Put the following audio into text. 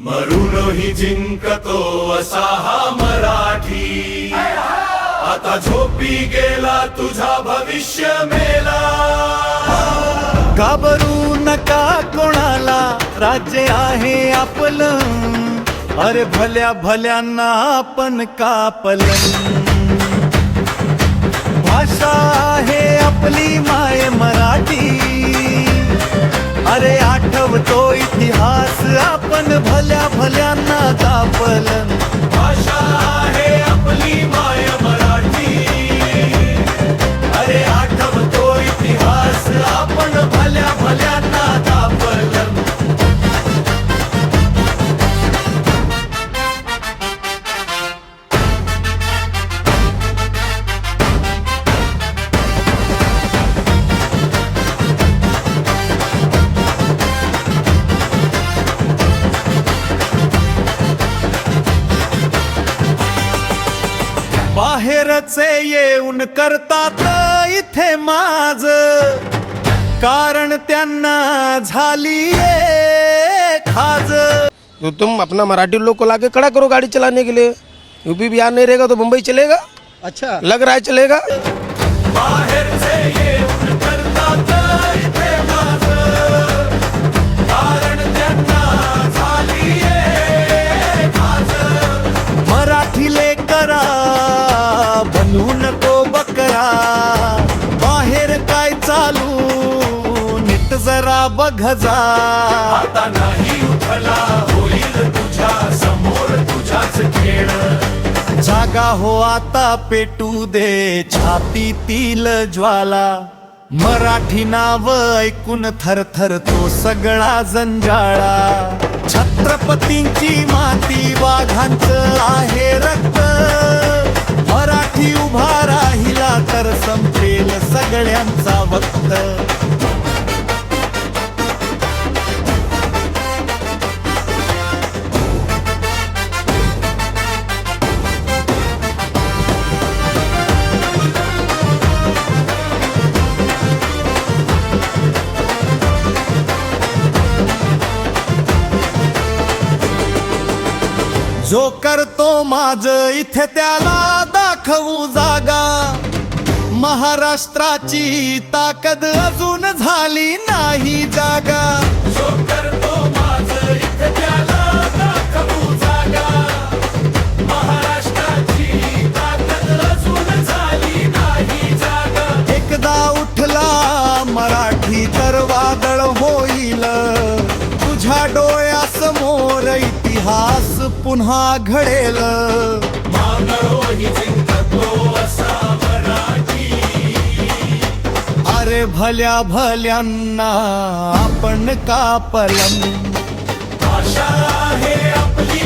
मरूनही जिंकतो असा हा मराठी, आता झोपी गेला तुझा भविष्य मेला। घाबरू नका कोणाला, राज्य आहे आपलं, अरे भल्या भल्यांना आपण कापलं। भाषा आहे आपली माय मराठी, अरे आठवतो इतिहास आपण भल्या भल्यांना कापलं। भाषा आहे आपली माय मराठी, अरे आठवतो इतिहास आपण भल्या भल्यांना कापलं। बाहेरचे येऊन करतात इथे माज, कारण त्यांना झाली खाज। तो तुम अपना मराठी लोग को लाके खड़ा करो गाड़ी चलाने के लिए। यूपी बिहार नहीं रहेगा तो मुंबई चलेगा। अच्छा लग रहा है चलेगा। बाहेरचे येऊन करतात इथे माज, कारण त्यांना झाली खाज। मराठी लेकरा बनू नको बकरा, बाहेर काय चालू नीट जरा बघ जा। आता नाही उठला होईल तुझ्या समोर तुझाच खेळ, जागा हो आता पेटू दे छातीतील ज्वाला। मराठी नाव ऐकून थरथर तो सगळा जंजाळा। छत्रपतींची माती वाघांचं आहे रक्त, मराठी उभा राहिला तर संपेल सगळ्यांचा वक्त। जो करतो माझ इथे त्याला दाखवू जागा, महाराष्ट्राची ताकद अजून झाली नाही जागा। जो करतो माझं इथे त्याला दाखवू जागा, महाराष्ट्राची ताकद अजून झाली नाही जागा। एकदा उठला मराठी तर वादळ होईल, तुझ्या डोळ्यासमोर इतिहास पुन्हा घडेल। मानरोही जिंकतो असा मराठी, अरे भल्या भल्यांना आपण कापलं। भाषा आहे आपली